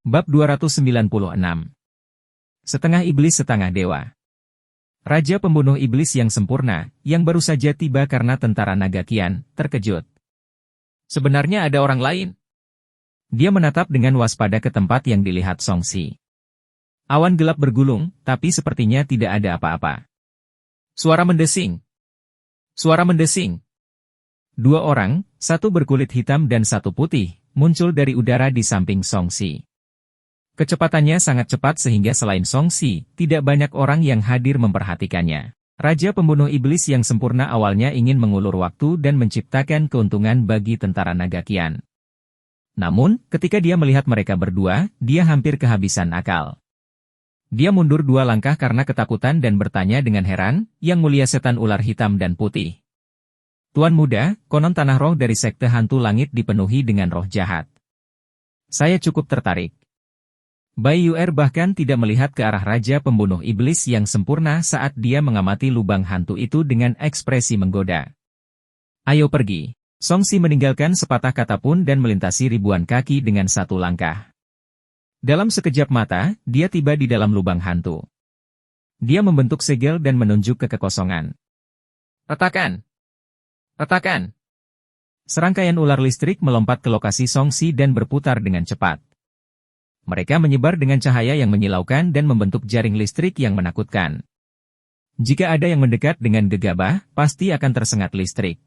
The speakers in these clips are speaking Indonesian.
Bab 296. Setengah iblis setengah dewa. Raja pembunuh iblis yang sempurna, yang baru saja tiba karena tentara naga kian, terkejut. Sebenarnya ada orang lain. Dia menatap dengan waspada ke tempat yang dilihat Songsi. Awan gelap bergulung, tapi sepertinya tidak ada apa-apa. Suara mendesing. Suara mendesing. Dua orang, satu berkulit hitam dan satu putih, muncul dari udara di samping Songsi. Kecepatannya sangat cepat sehingga selain Songsi, tidak banyak orang yang hadir memperhatikannya. Raja pembunuh iblis yang sempurna awalnya ingin mengulur waktu dan menciptakan keuntungan bagi tentara naga kian. Namun, ketika dia melihat mereka berdua, dia hampir kehabisan akal. Dia mundur 2 langkah karena ketakutan dan bertanya dengan heran, "Yang mulia setan ular hitam dan putih. Tuan muda, konon tanah roh dari sekte hantu langit dipenuhi dengan roh jahat. Saya cukup tertarik." Bai Yuer bahkan tidak melihat ke arah raja pembunuh iblis yang sempurna saat dia mengamati lubang hantu itu dengan ekspresi menggoda. "Ayo pergi." Songsi meninggalkan sepatah kata pun dan melintasi ribuan kaki dengan 1 langkah. Dalam sekejap mata, dia tiba di dalam lubang hantu. Dia membentuk segel dan menunjuk ke kekosongan. "Retakan! Retakan!" Serangkaian ular listrik melompat ke lokasi Songsi dan berputar dengan cepat. Mereka menyebar dengan cahaya yang menyilaukan dan membentuk jaring listrik yang menakutkan. Jika ada yang mendekat dengan gegabah, pasti akan tersengat listrik.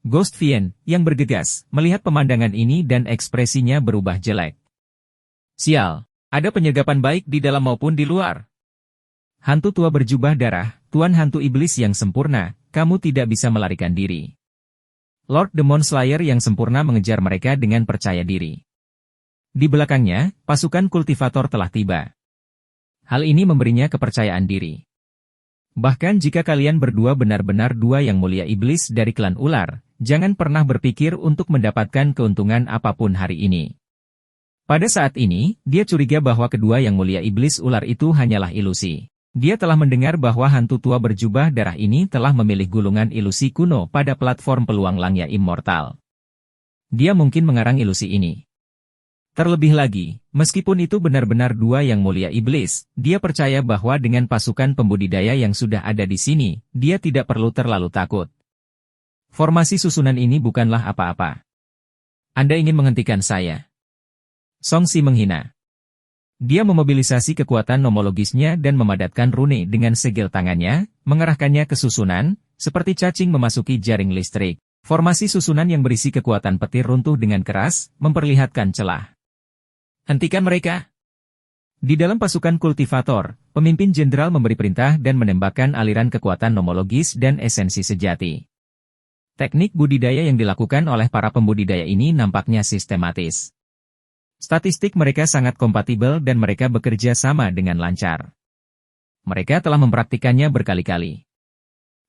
Ghost Fiend, yang bergegas, melihat pemandangan ini dan ekspresinya berubah jelek. "Sial, ada penyergapan baik di dalam maupun di luar." Hantu tua berjubah darah, Tuan Hantu Iblis yang sempurna, kamu tidak bisa melarikan diri. Lord Demon Slayer yang sempurna mengejar mereka dengan percaya diri. Di belakangnya, pasukan kultivator telah tiba. Hal ini memberinya kepercayaan diri. Bahkan jika kalian berdua benar-benar dua yang mulia iblis dari klan ular, jangan pernah berpikir untuk mendapatkan keuntungan apapun hari ini. Pada saat ini, dia curiga bahwa kedua yang mulia iblis ular itu hanyalah ilusi. Dia telah mendengar bahwa hantu tua berjubah darah ini telah memilih gulungan ilusi kuno pada platform peluang langya immortal. Dia mungkin mengarang ilusi ini. Terlebih lagi, meskipun itu benar-benar dua yang mulia iblis, dia percaya bahwa dengan pasukan pembudidaya yang sudah ada di sini, dia tidak perlu terlalu takut. Formasi susunan ini bukanlah apa-apa. Anda ingin menghentikan saya? Songsi menghina. Dia memobilisasi kekuatan nomologisnya dan memadatkan rune dengan segel tangannya, mengerahkannya ke susunan, seperti cacing memasuki jaring listrik. Formasi susunan yang berisi kekuatan petir runtuh dengan keras, memperlihatkan celah. "Hentikan mereka!" Di dalam pasukan kultivator, pemimpin jenderal memberi perintah dan menembakkan aliran kekuatan nomologis dan esensi sejati. Teknik budidaya yang dilakukan oleh para pembudidaya ini nampaknya sistematis. Statistik mereka sangat kompatibel dan mereka bekerja sama dengan lancar. Mereka telah mempraktikannya berkali-kali.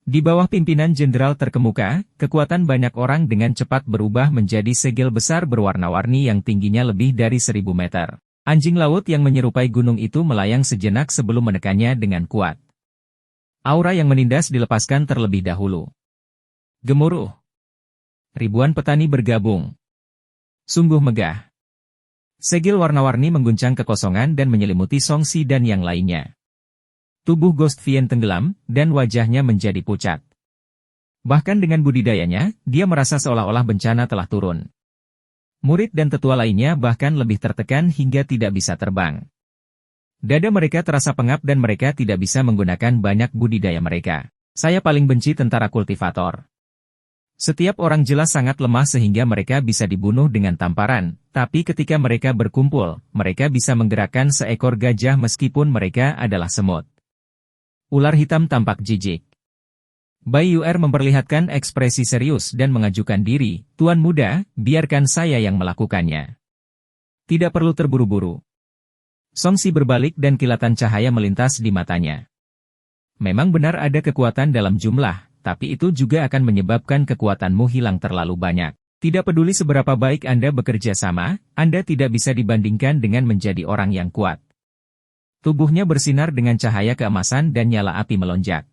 Di bawah pimpinan jenderal terkemuka, kekuatan banyak orang dengan cepat berubah menjadi segel besar berwarna-warni yang tingginya lebih dari 1000 meter. Anjing laut yang menyerupai gunung itu melayang sejenak sebelum menekannya dengan kuat. Aura yang menindas dilepaskan terlebih dahulu. Gemuruh. Ribuan petani bergabung. Sungguh megah. Segel warna-warni mengguncang kekosongan dan menyelimuti Songsi dan yang lainnya. Tubuh Ghost Fiend tenggelam, dan wajahnya menjadi pucat. Bahkan dengan budidayanya, dia merasa seolah-olah bencana telah turun. Murid dan tetua lainnya bahkan lebih tertekan hingga tidak bisa terbang. Dada mereka terasa pengap dan mereka tidak bisa menggunakan banyak budidaya mereka. Saya paling benci tentara kultivator. Setiap orang jelas sangat lemah sehingga mereka bisa dibunuh dengan tamparan, tapi ketika mereka berkumpul, mereka bisa menggerakkan seekor gajah meskipun mereka adalah semut. Ular hitam tampak jijik. Bai Yuer memperlihatkan ekspresi serius dan mengajukan diri, "Tuan muda, biarkan saya yang melakukannya. Tidak perlu terburu-buru." Songsi berbalik dan kilatan cahaya melintas di matanya. Memang benar ada kekuatan dalam jumlah, tapi itu juga akan menyebabkan kekuatanmu hilang terlalu banyak. Tidak peduli seberapa baik Anda bekerja sama, Anda tidak bisa dibandingkan dengan menjadi orang yang kuat. Tubuhnya bersinar dengan cahaya keemasan dan nyala api melonjak.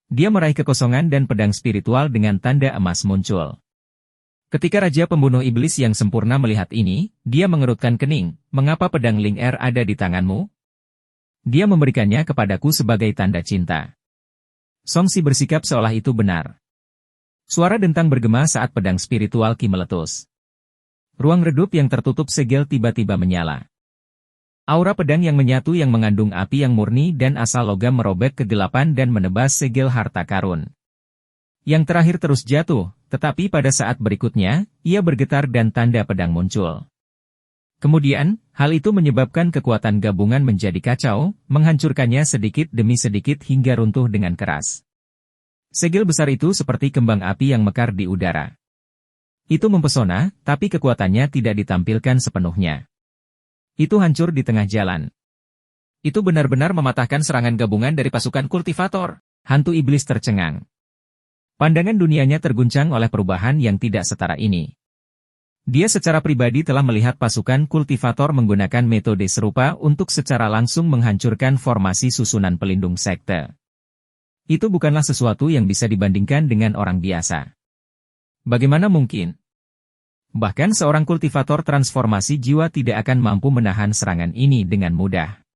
Dia meraih kekosongan dan pedang spiritual dengan tanda emas muncul. Ketika Raja Pembunuh Iblis yang sempurna melihat ini, dia mengerutkan kening. Mengapa pedang Ling Er ada di tanganmu? Dia memberikannya kepadaku sebagai tanda cinta. Song Si bersikap seolah itu benar. Suara dentang bergema saat pedang spiritual Qi meletus. Ruang redup yang tertutup segel tiba-tiba menyala. Aura pedang yang menyatu yang mengandung api yang murni dan asal logam merobek kegelapan dan menebas segel harta karun. Yang terakhir terus jatuh, tetapi pada saat berikutnya, ia bergetar dan tanda pedang muncul. Kemudian, hal itu menyebabkan kekuatan gabungan menjadi kacau, menghancurkannya sedikit demi sedikit hingga runtuh dengan keras. Segel besar itu seperti kembang api yang mekar di udara. Itu mempesona, tapi kekuatannya tidak ditampilkan sepenuhnya. Itu hancur di tengah jalan. Itu benar-benar mematahkan serangan gabungan dari pasukan kultivator. Hantu iblis tercengang. Pandangan dunianya terguncang oleh perubahan yang tidak setara ini. Dia secara pribadi telah melihat pasukan kultivator menggunakan metode serupa untuk secara langsung menghancurkan formasi susunan pelindung sekte. Itu bukanlah sesuatu yang bisa dibandingkan dengan orang biasa. Bagaimana mungkin? Bahkan seorang kultivator transformasi jiwa tidak akan mampu menahan serangan ini dengan mudah.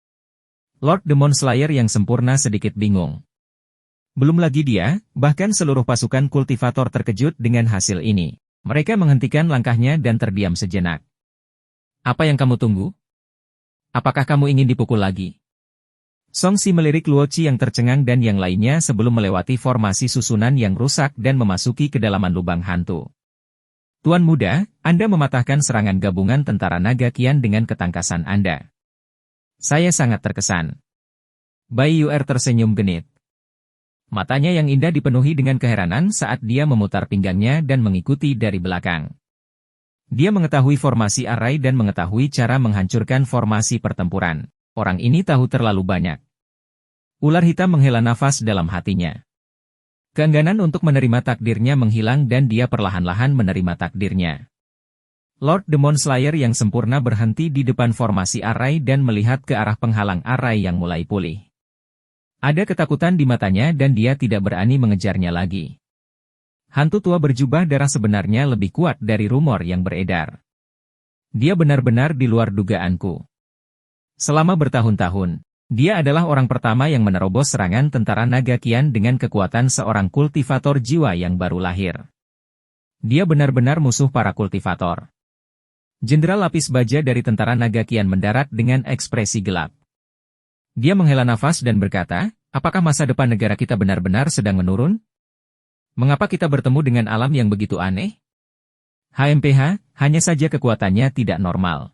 Lord Demon Slayer yang sempurna sedikit bingung. Belum lagi dia, bahkan seluruh pasukan kultivator terkejut dengan hasil ini. Mereka menghentikan langkahnya dan terdiam sejenak. Apa yang kamu tunggu? Apakah kamu ingin dipukul lagi? Song Si melirik Luo Qi yang tercengang dan yang lainnya sebelum melewati formasi susunan yang rusak dan memasuki kedalaman lubang hantu. Tuan muda, Anda mematahkan serangan gabungan tentara naga Qian dengan ketangkasan Anda. Saya sangat terkesan. Bai Yuer tersenyum genit. Matanya yang indah dipenuhi dengan keheranan saat dia memutar pinggangnya dan mengikuti dari belakang. Dia mengetahui formasi arai dan mengetahui cara menghancurkan formasi pertempuran. Orang ini tahu terlalu banyak. Ular hitam menghela nafas dalam hatinya. Keengganan untuk menerima takdirnya menghilang dan dia perlahan-lahan menerima takdirnya. Lord Demon Slayer yang sempurna berhenti di depan formasi arai dan melihat ke arah penghalang arai yang mulai pulih. Ada ketakutan di matanya dan dia tidak berani mengejarnya lagi. Hantu tua berjubah darah sebenarnya lebih kuat dari rumor yang beredar. Dia benar-benar di luar dugaanku. Selama bertahun-tahun, dia adalah orang pertama yang menerobos serangan tentara naga Qian dengan kekuatan seorang kultivator jiwa yang baru lahir. Dia benar-benar musuh para kultivator. Jenderal lapis baja dari tentara naga Qian mendarat dengan ekspresi gelap. Dia menghela nafas dan berkata, apakah masa depan negara kita benar-benar sedang menurun? Mengapa kita bertemu dengan alam yang begitu aneh? HMPH, hanya saja kekuatannya tidak normal.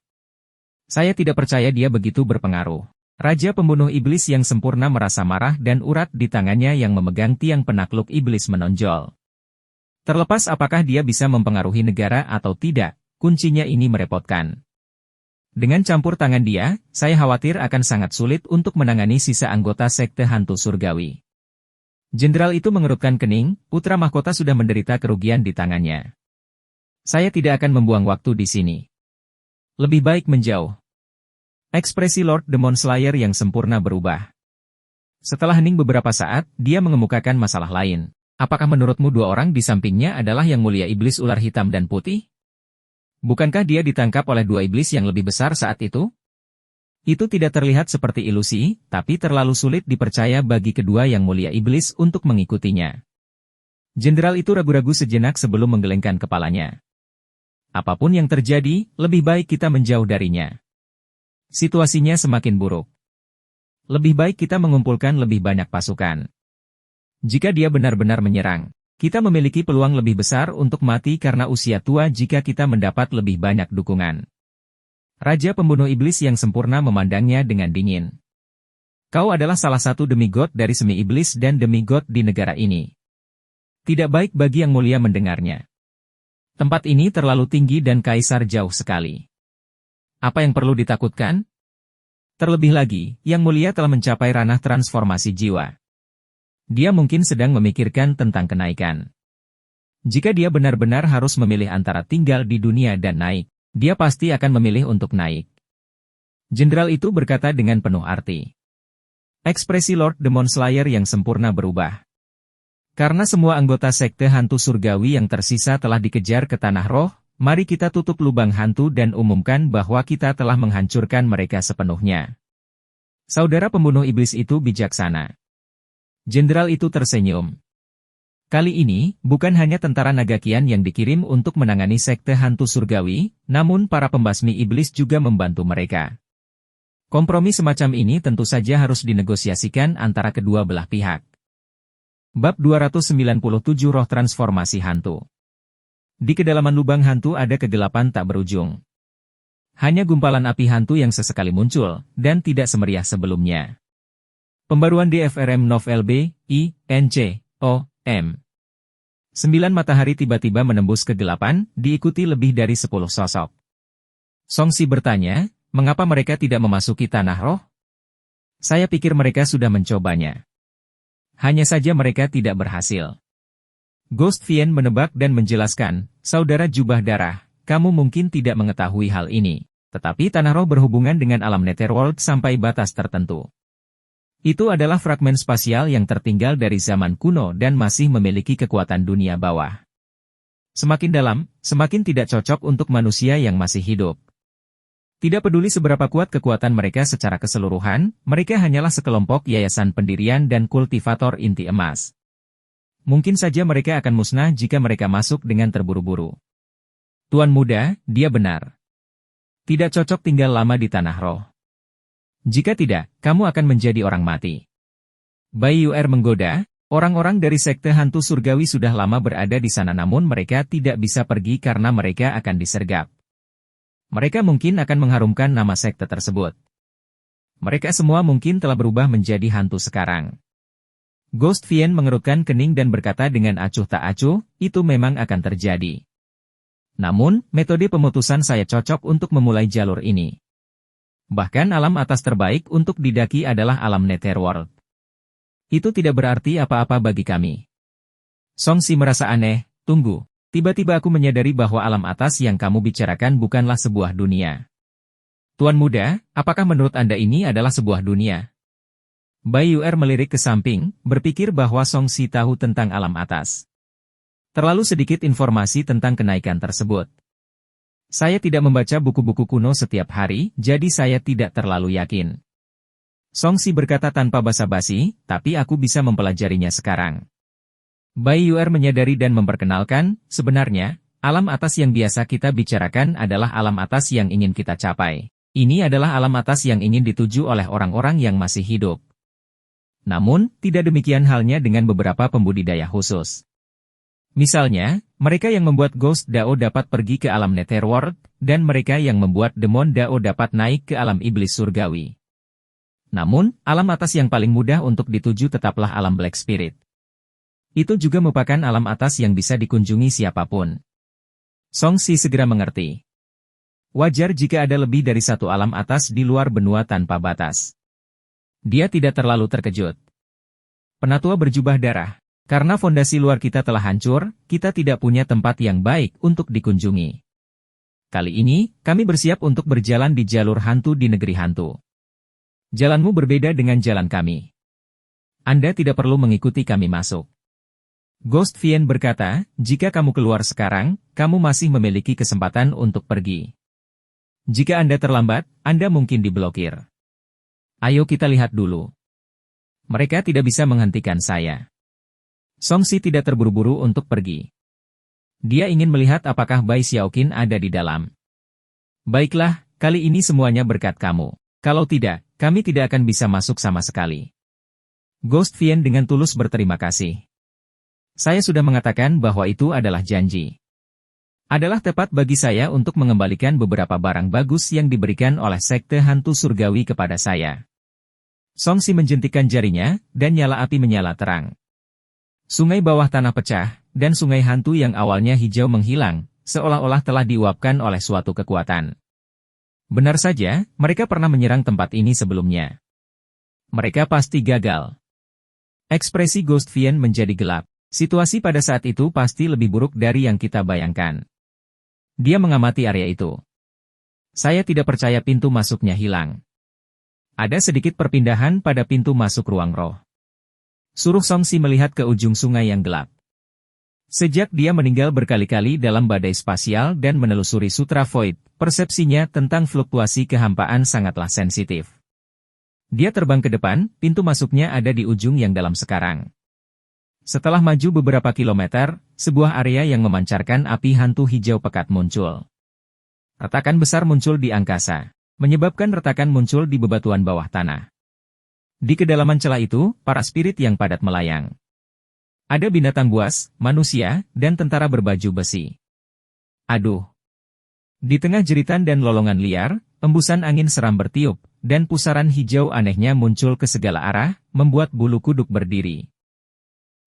Saya tidak percaya dia begitu berpengaruh. Raja Pembunuh Iblis yang sempurna merasa marah dan urat di tangannya yang memegang tiang penakluk iblis menonjol. Terlepas apakah dia bisa mempengaruhi negara atau tidak, kuncinya ini merepotkan. Dengan campur tangan dia, saya khawatir akan sangat sulit untuk menangani sisa anggota sekte hantu surgawi. Jenderal itu mengerutkan kening, putra mahkota sudah menderita kerugian di tangannya. Saya tidak akan membuang waktu di sini. Lebih baik menjauh. Ekspresi Lord Demon Slayer yang sempurna berubah. Setelah hening beberapa saat, dia mengemukakan masalah lain. Apakah menurutmu dua orang di sampingnya adalah yang mulia iblis ular hitam dan putih? Bukankah dia ditangkap oleh dua iblis yang lebih besar saat itu? Itu tidak terlihat seperti ilusi, tapi terlalu sulit dipercaya bagi kedua yang mulia iblis untuk mengikutinya. Jenderal itu ragu-ragu sejenak sebelum menggelengkan kepalanya. Apapun yang terjadi, lebih baik kita menjauh darinya. Situasinya semakin buruk. Lebih baik kita mengumpulkan lebih banyak pasukan. Jika dia benar-benar menyerang, kita memiliki peluang lebih besar untuk mati karena usia tua jika kita mendapat lebih banyak dukungan. Raja Pembunuh Iblis yang sempurna memandangnya dengan dingin. Kau adalah salah satu demigod dari semi iblis dan demigod di negara ini. Tidak baik bagi yang mulia mendengarnya. Tempat ini terlalu tinggi dan kaisar jauh sekali. Apa yang perlu ditakutkan? Terlebih lagi, yang mulia telah mencapai ranah transformasi jiwa. Dia mungkin sedang memikirkan tentang kenaikan. Jika dia benar-benar harus memilih antara tinggal di dunia dan naik, dia pasti akan memilih untuk naik. Jenderal itu berkata dengan penuh arti. Ekspresi Lord Demon Slayer yang sempurna berubah. Karena semua anggota sekte hantu surgawi yang tersisa telah dikejar ke tanah roh, mari kita tutup lubang hantu dan umumkan bahwa kita telah menghancurkan mereka sepenuhnya. Saudara pembunuh iblis itu bijaksana. Jenderal itu tersenyum. Kali ini, bukan hanya tentara Nagakian yang dikirim untuk menangani sekte hantu surgawi, namun para pembasmi iblis juga membantu mereka. Kompromi semacam ini tentu saja harus dinegosiasikan antara kedua belah pihak. Bab 297 Roh Transformasi Hantu. Di kedalaman lubang hantu ada kegelapan tak berujung. Hanya gumpalan api hantu yang sesekali muncul, dan tidak semeriah sebelumnya. Pembaruan DFRM Novel B, I, N, C, O, M. 9 matahari tiba-tiba menembus kegelapan, diikuti lebih dari 10 sosok. Songsi bertanya, mengapa mereka tidak memasuki tanah roh? Saya pikir mereka sudah mencobanya. Hanya saja mereka tidak berhasil. Ghost Vien menebak dan menjelaskan, Saudara Jubah Darah, kamu mungkin tidak mengetahui hal ini, tetapi tanah roh berhubungan dengan alam Netherworld sampai batas tertentu. Itu adalah fragmen spasial yang tertinggal dari zaman kuno dan masih memiliki kekuatan dunia bawah. Semakin dalam, semakin tidak cocok untuk manusia yang masih hidup. Tidak peduli seberapa kuat kekuatan mereka secara keseluruhan, mereka hanyalah sekelompok yayasan pendirian dan kultivator inti emas. Mungkin saja mereka akan musnah jika mereka masuk dengan terburu-buru. Tuan muda, dia benar. Tidak cocok tinggal lama di tanah roh. Jika tidak, kamu akan menjadi orang mati. Bai Yuer menggoda, orang-orang dari sekte hantu surgawi sudah lama berada di sana namun mereka tidak bisa pergi karena mereka akan disergap. Mereka mungkin akan mengharumkan nama sekte tersebut. Mereka semua mungkin telah berubah menjadi hantu sekarang. Ghost Vien mengerutkan kening dan berkata dengan acuh tak acuh, itu memang akan terjadi. Namun, metode pemutusan saya cocok untuk memulai jalur ini. Bahkan alam atas terbaik untuk didaki adalah alam Netherworld. Itu tidak berarti apa-apa bagi kami. Songsi merasa aneh, tunggu. Tiba-tiba aku menyadari bahwa alam atas yang kamu bicarakan bukanlah sebuah dunia. Tuan muda, apakah menurut Anda ini adalah sebuah dunia? Bai Yuer melirik ke samping, berpikir bahwa Songsi tahu tentang alam atas. Terlalu sedikit informasi tentang kenaikan tersebut. Saya tidak membaca buku-buku kuno setiap hari, jadi saya tidak terlalu yakin. Songsi berkata tanpa basa-basi, tapi aku bisa mempelajarinya sekarang. Bai Yuer menyadari dan memperkenalkan, sebenarnya, alam atas yang biasa kita bicarakan adalah alam atas yang ingin kita capai. Ini adalah alam atas yang ingin dituju oleh orang-orang yang masih hidup. Namun, tidak demikian halnya dengan beberapa pembudidaya khusus. Misalnya, mereka yang membuat Ghost Dao dapat pergi ke alam Netherworld, dan mereka yang membuat Demon Dao dapat naik ke alam iblis surgawi. Namun, alam atas yang paling mudah untuk dituju tetaplah alam Black Spirit. Itu juga merupakan alam atas yang bisa dikunjungi siapapun. Songsi segera mengerti. Wajar jika ada lebih dari satu alam atas di luar benua tanpa batas. Dia tidak terlalu terkejut. Penatua berjubah darah. Karena fondasi luar kita telah hancur, kita tidak punya tempat yang baik untuk dikunjungi. Kali ini, kami bersiap untuk berjalan di jalur hantu di negeri hantu. Jalanmu berbeda dengan jalan kami. Anda tidak perlu mengikuti kami masuk. Ghost Vien berkata, jika kamu keluar sekarang, kamu masih memiliki kesempatan untuk pergi. Jika Anda terlambat, Anda mungkin diblokir. Ayo kita lihat dulu. Mereka tidak bisa menghentikan saya. Songsi tidak terburu-buru untuk pergi. Dia ingin melihat apakah Bai Xiaoqin ada di dalam. Baiklah, kali ini semuanya berkat kamu. Kalau tidak, kami tidak akan bisa masuk sama sekali. Ghost Vien dengan tulus berterima kasih. Saya sudah mengatakan bahwa itu adalah janji. Adalah tepat bagi saya untuk mengembalikan beberapa barang bagus yang diberikan oleh sekte hantu surgawi kepada saya. Songsi menjentikkan jarinya, dan nyala api menyala terang. Sungai bawah tanah pecah, dan sungai hantu yang awalnya hijau menghilang, seolah-olah telah diuapkan oleh suatu kekuatan. Benar saja, mereka pernah menyerang tempat ini sebelumnya. Mereka pasti gagal. Ekspresi Ghost Vien menjadi gelap. Situasi pada saat itu pasti lebih buruk dari yang kita bayangkan. Dia mengamati area itu. Saya tidak percaya pintu masuknya hilang. Ada sedikit perpindahan pada pintu masuk ruang roh. Suruh Song Si melihat ke ujung sungai yang gelap. Sejak dia meninggal berkali-kali dalam badai spasial dan menelusuri Sutra Void, persepsinya tentang fluktuasi kehampaan sangatlah sensitif. Dia terbang ke depan, pintu masuknya ada di ujung yang dalam sekarang. Setelah maju beberapa kilometer, sebuah area yang memancarkan api hantu hijau pekat muncul. Retakan besar muncul di angkasa, menyebabkan retakan muncul di bebatuan bawah tanah. Di kedalaman celah itu, para spirit yang padat melayang. Ada binatang buas, manusia, dan tentara berbaju besi. Aduh! Di tengah jeritan dan lolongan liar, embusan angin seram bertiup, dan pusaran hijau anehnya muncul ke segala arah, membuat bulu kuduk berdiri.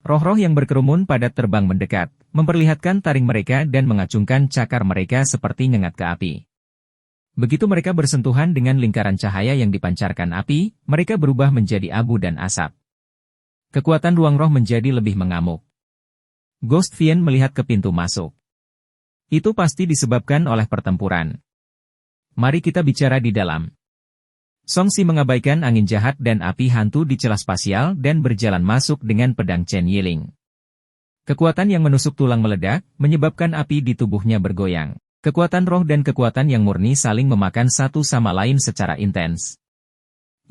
Roh-roh yang berkerumun padat terbang mendekat, memperlihatkan taring mereka dan mengacungkan cakar mereka seperti ngengat ke api. Begitu mereka bersentuhan dengan lingkaran cahaya yang dipancarkan api, mereka berubah menjadi abu dan asap. Kekuatan ruang roh menjadi lebih mengamuk. Ghost Vien melihat ke pintu masuk. Itu pasti disebabkan oleh pertempuran. Mari kita bicara di dalam. Song Si mengabaikan angin jahat dan api hantu di celah spasial dan berjalan masuk dengan pedang Chen Yiling. Kekuatan yang menusuk tulang meledak, menyebabkan api di tubuhnya bergoyang. Kekuatan roh dan kekuatan yang murni saling memakan satu sama lain secara intens.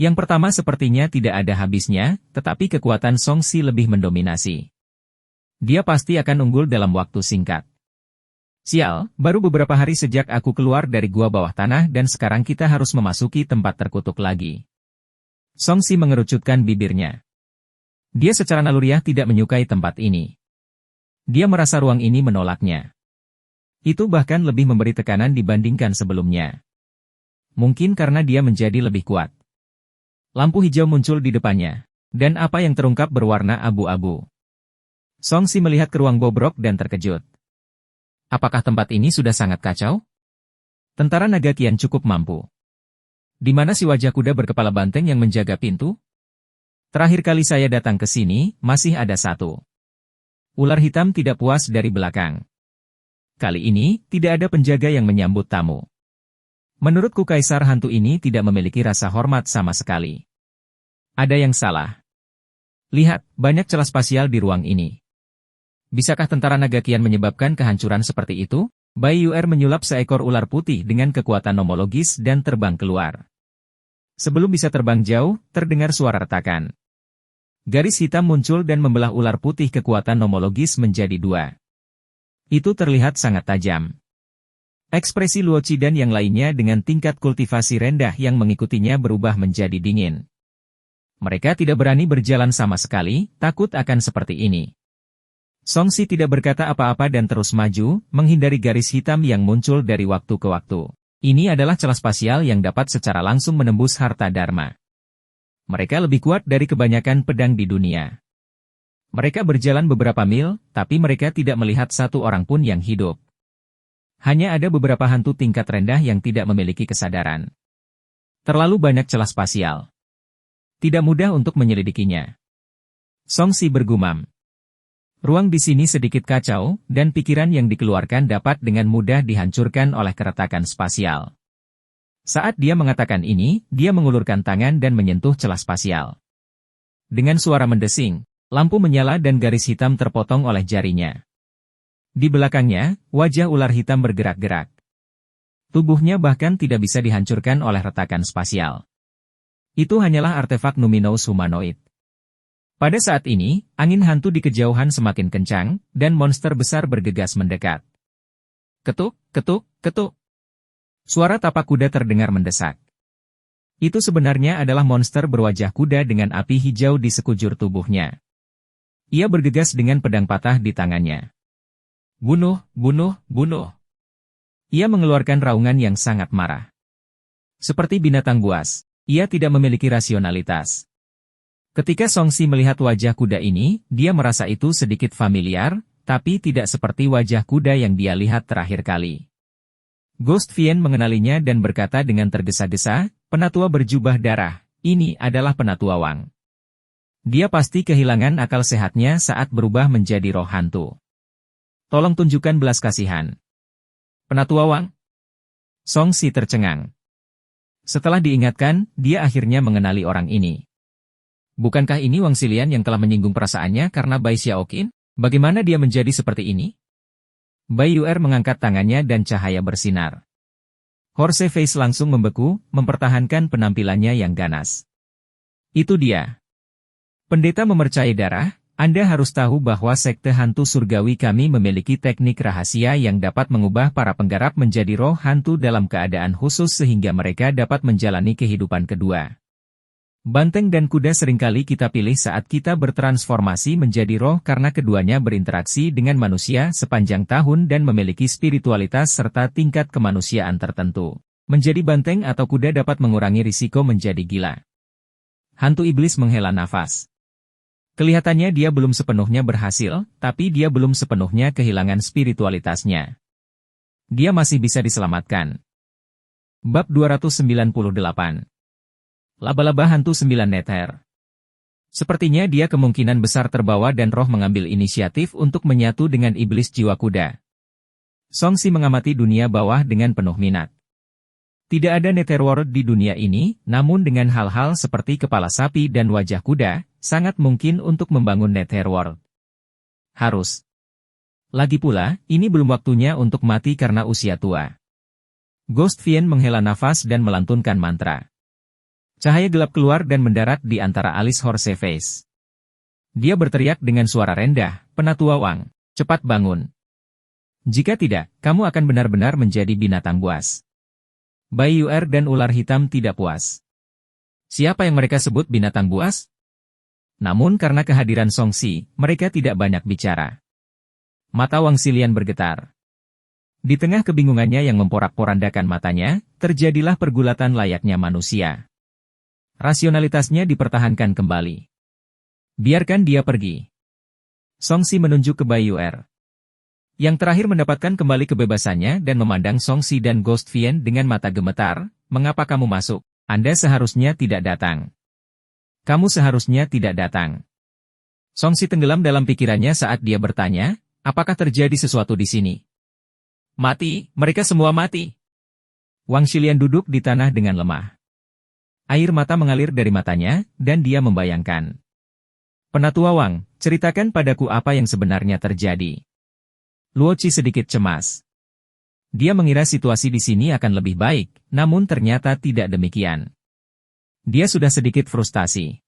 Yang pertama sepertinya tidak ada habisnya, tetapi kekuatan Song Si lebih mendominasi. Dia pasti akan unggul dalam waktu singkat. Sial, baru beberapa hari sejak aku keluar dari gua bawah tanah dan sekarang kita harus memasuki tempat terkutuk lagi. Song Si mengerucutkan bibirnya. Dia secara naluriah tidak menyukai tempat ini. Dia merasa ruang ini menolaknya. Itu bahkan lebih memberi tekanan dibandingkan sebelumnya. Mungkin karena dia menjadi lebih kuat. Lampu hijau muncul di depannya, dan apa yang terungkap berwarna abu-abu. Song Si melihat ke ruang bobrok dan terkejut. Apakah tempat ini sudah sangat kacau? Tentara naga kian cukup mampu. Di mana si wajah kuda berkepala banteng yang menjaga pintu? Terakhir kali saya datang ke sini, masih ada satu. Ular hitam tidak puas dari belakang. Kali ini, tidak ada penjaga yang menyambut tamu. Menurutku kaisar hantu ini tidak memiliki rasa hormat sama sekali. Ada yang salah. Lihat, banyak celah spasial di ruang ini. Bisakah tentara naga kian menyebabkan kehancuran seperti itu? Bai Yuer menyulap seekor ular putih dengan kekuatan nomologis dan terbang keluar. Sebelum bisa terbang jauh, terdengar suara retakan. Garis hitam muncul dan membelah ular putih kekuatan nomologis menjadi dua. Itu terlihat sangat tajam. Ekspresi Luo Qi dan yang lainnya dengan tingkat kultivasi rendah yang mengikutinya berubah menjadi dingin. Mereka tidak berani berjalan sama sekali, takut akan seperti ini. Song Si tidak berkata apa-apa dan terus maju, menghindari garis hitam yang muncul dari waktu ke waktu. Ini adalah celah spasial yang dapat secara langsung menembus harta dharma. Mereka lebih kuat dari kebanyakan pedang di dunia. Mereka berjalan beberapa mil, tapi mereka tidak melihat satu orang pun yang hidup. Hanya ada beberapa hantu tingkat rendah yang tidak memiliki kesadaran. Terlalu banyak celah spasial. Tidak mudah untuk menyelidikinya. Song Si bergumam. Ruang di sini sedikit kacau, dan pikiran yang dikeluarkan dapat dengan mudah dihancurkan oleh keretakan spasial. Saat dia mengatakan ini, dia mengulurkan tangan dan menyentuh celah spasial. Dengan suara mendesing, lampu menyala dan garis hitam terpotong oleh jarinya. Di belakangnya, wajah ular hitam bergerak-gerak. Tubuhnya bahkan tidak bisa dihancurkan oleh retakan spasial. Itu hanyalah artefak Numinous humanoid. Pada saat ini, angin hantu di kejauhan semakin kencang, dan monster besar bergegas mendekat. Ketuk, ketuk, ketuk. Suara tapak kuda terdengar mendesak. Itu sebenarnya adalah monster berwajah kuda dengan api hijau di sekujur tubuhnya. Ia bergegas dengan pedang patah di tangannya. Bunuh, bunuh, bunuh. Ia mengeluarkan raungan yang sangat marah. Seperti binatang buas, ia tidak memiliki rasionalitas. Ketika Song Si melihat wajah kuda ini, dia merasa itu sedikit familiar, tapi tidak seperti wajah kuda yang dia lihat terakhir kali. Ghost Vien mengenalinya dan berkata dengan tergesa-gesa, "Penatua berjubah darah, ini adalah Penatua Wang." Dia pasti kehilangan akal sehatnya saat berubah menjadi roh hantu. Tolong tunjukkan belas kasihan. Penatua Wang? Song Si tercengang. Setelah diingatkan, dia akhirnya mengenali orang ini. Bukankah ini Wang Xilian yang telah menyinggung perasaannya karena Bai Xiaoqin? Bagaimana dia menjadi seperti ini? Bai Yuer mengangkat tangannya dan cahaya bersinar. Horse Face langsung membeku, mempertahankan penampilannya yang ganas. Itu dia. Pendeta memercayai darah, Anda harus tahu bahwa sekte hantu surgawi kami memiliki teknik rahasia yang dapat mengubah para penggarap menjadi roh hantu dalam keadaan khusus sehingga mereka dapat menjalani kehidupan kedua. Banteng dan kuda seringkali kita pilih saat kita bertransformasi menjadi roh karena keduanya berinteraksi dengan manusia sepanjang tahun dan memiliki spiritualitas serta tingkat kemanusiaan tertentu. Menjadi banteng atau kuda dapat mengurangi risiko menjadi gila. Hantu iblis menghela nafas. Kelihatannya dia belum sepenuhnya berhasil, tapi dia belum sepenuhnya kehilangan spiritualitasnya. Dia masih bisa diselamatkan. Bab 298. Laba-laba hantu 9 neter. Sepertinya dia kemungkinan besar terbawa dan roh mengambil inisiatif untuk menyatu dengan iblis jiwa kuda. Song Si mengamati dunia bawah dengan penuh minat. Tidak ada netherworld di dunia ini, namun dengan hal-hal seperti kepala sapi dan wajah kuda, sangat mungkin untuk membangun netherworld. Harus. Lagi pula, ini belum waktunya untuk mati karena usia tua. Ghost Vien menghela nafas dan melantunkan mantra. Cahaya gelap keluar dan mendarat di antara alis Horse Face. Dia berteriak dengan suara rendah, "Penatua Wang, cepat bangun. Jika tidak, kamu akan benar-benar menjadi binatang buas." Bai Yuer dan ular hitam tidak puas. Siapa yang mereka sebut binatang buas? Namun karena kehadiran Song Si, mereka tidak banyak bicara. Mata Wang Xilian bergetar. Di tengah kebingungannya yang memporak-porandakan matanya, terjadilah pergulatan layaknya manusia. Rasionalitasnya dipertahankan kembali. Biarkan dia pergi. Song Si menunjuk ke Bai Yuer. Yang terakhir mendapatkan kembali kebebasannya dan memandang Song Si dan Ghost Vien dengan mata gemetar. Mengapa kamu masuk? Anda seharusnya tidak datang. Kamu seharusnya tidak datang. Song Si tenggelam dalam pikirannya saat dia bertanya, apakah terjadi sesuatu di sini? Mati, mereka semua mati. Wang Xilian duduk di tanah dengan lemah. Air mata mengalir dari matanya, dan dia membayangkan. Penatua Wang, ceritakan padaku apa yang sebenarnya terjadi. Luo Qi sedikit cemas. Dia mengira situasi di sini akan lebih baik, namun ternyata tidak demikian. Dia sudah sedikit frustasi.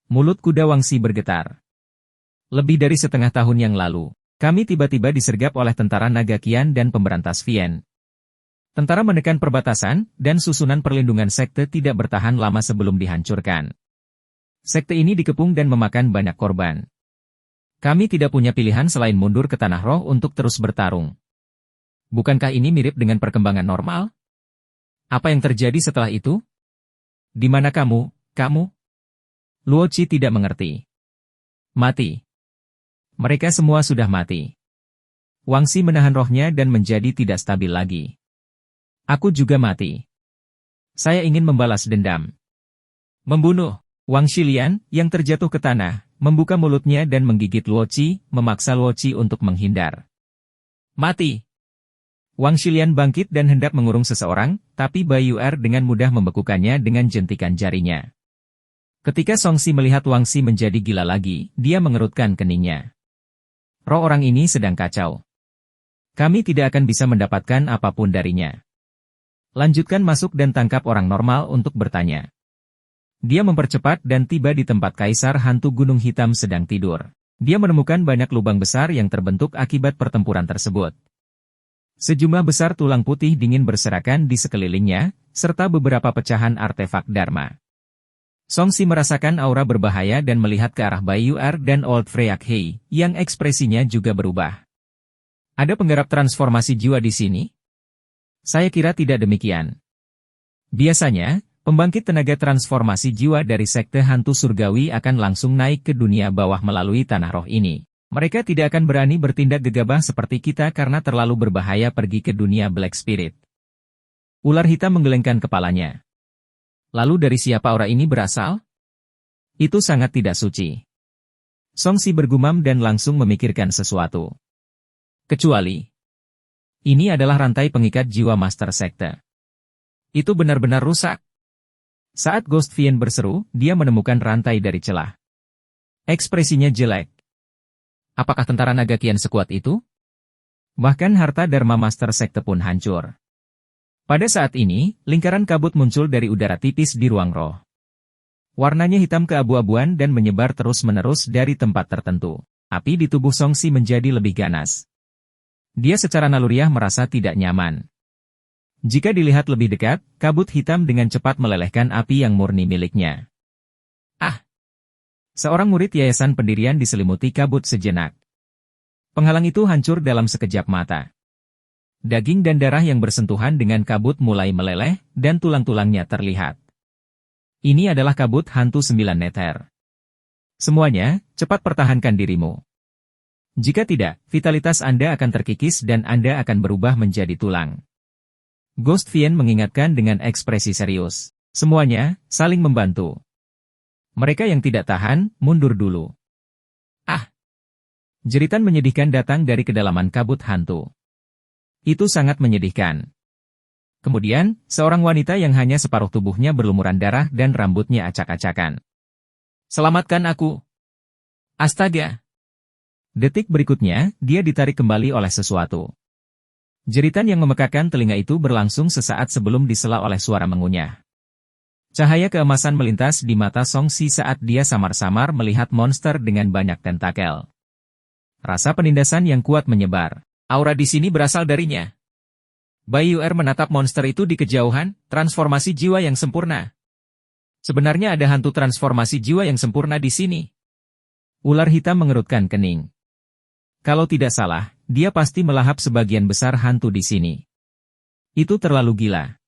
Mulut kuda Wang Xi bergetar. Lebih dari setengah tahun yang lalu, kami tiba-tiba disergap oleh tentara naga Qian dan pemberantas Vien. Tentara menekan perbatasan, dan susunan perlindungan sekte tidak bertahan lama sebelum dihancurkan. Sekte ini dikepung dan memakan banyak korban. Kami tidak punya pilihan selain mundur ke tanah roh untuk terus bertarung. Bukankah ini mirip dengan perkembangan normal? Apa yang terjadi setelah itu? Di mana kamu? Luo Qi tidak mengerti. Mati. Mereka semua sudah mati. Wang Xi menahan rohnya dan menjadi tidak stabil lagi. Aku juga mati. Saya ingin membalas dendam. Membunuh. Wang Xilian, yang terjatuh ke tanah, membuka mulutnya dan menggigit Luo Qi, memaksa Luo Qi untuk menghindar. Mati. Wang Xilian bangkit dan hendak mengurung seseorang, tapi Bai Yuer dengan mudah membekukannya dengan jentikan jarinya. Ketika Song Si melihat Wang Xi menjadi gila lagi, dia mengerutkan keningnya. Roh orang ini sedang kacau. Kami tidak akan bisa mendapatkan apapun darinya. Lanjutkan masuk dan tangkap orang normal untuk bertanya. Dia mempercepat dan tiba di tempat Kaisar Hantu Gunung Hitam sedang tidur. Dia menemukan banyak lubang besar yang terbentuk akibat pertempuran tersebut. Sejumlah besar tulang putih dingin berserakan di sekelilingnya, serta beberapa pecahan artefak Dharma. Song Si merasakan aura berbahaya dan melihat ke arah Bai Yuer dan Old Freyak Hei, yang ekspresinya juga berubah. Ada penggarap transformasi jiwa di sini? Saya kira tidak demikian. Biasanya, pembangkit tenaga transformasi jiwa dari sekte hantu surgawi akan langsung naik ke dunia bawah melalui tanah roh ini. Mereka tidak akan berani bertindak gegabah seperti kita karena terlalu berbahaya pergi ke dunia Black Spirit. Ular hitam menggelengkan kepalanya. Lalu dari siapa aura ini berasal? Itu sangat tidak suci. Song Si bergumam dan langsung memikirkan sesuatu. Kecuali ini adalah rantai pengikat jiwa Master Sekte. Itu benar-benar rusak. Saat Ghost Fiend berseru, dia menemukan rantai dari celah. Ekspresinya jelek. Apakah tentara naga kian sekuat itu? Bahkan harta Dharma Master Sekte pun hancur. Pada saat ini, lingkaran kabut muncul dari udara tipis di ruang roh. Warnanya hitam keabu-abuan dan menyebar terus-menerus dari tempat tertentu. Api di tubuh Song Si menjadi lebih ganas. Dia secara naluriah merasa tidak nyaman. Jika dilihat lebih dekat, kabut hitam dengan cepat melelehkan api yang murni miliknya. Ah! Seorang murid yayasan pendirian diselimuti kabut sejenak. Penghalang itu hancur dalam sekejap mata. Daging dan darah yang bersentuhan dengan kabut mulai meleleh, dan tulang-tulangnya terlihat. Ini adalah kabut hantu 9 neter. Semuanya, cepat pertahankan dirimu. Jika tidak, vitalitas Anda akan terkikis dan Anda akan berubah menjadi tulang. Ghost Fiend mengingatkan dengan ekspresi serius. Semuanya, saling membantu. Mereka yang tidak tahan, mundur dulu. Ah! Jeritan menyedihkan datang dari kedalaman kabut hantu. Itu sangat menyedihkan. Kemudian, seorang wanita yang hanya separuh tubuhnya berlumuran darah dan rambutnya acak-acakan. Selamatkan aku! Astaga! Detik berikutnya, dia ditarik kembali oleh sesuatu. Jeritan yang memekakan telinga itu berlangsung sesaat sebelum disela oleh suara mengunyah. Cahaya keemasan melintas di mata Song Si saat dia samar-samar melihat monster dengan banyak tentakel. Rasa penindasan yang kuat menyebar. Aura di sini berasal darinya. Bai Yuer menatap monster itu di kejauhan, transformasi jiwa yang sempurna. Sebenarnya ada hantu transformasi jiwa yang sempurna di sini. Ular hitam mengerutkan kening. Kalau tidak salah, dia pasti melahap sebagian besar hantu di sini. Itu terlalu gila.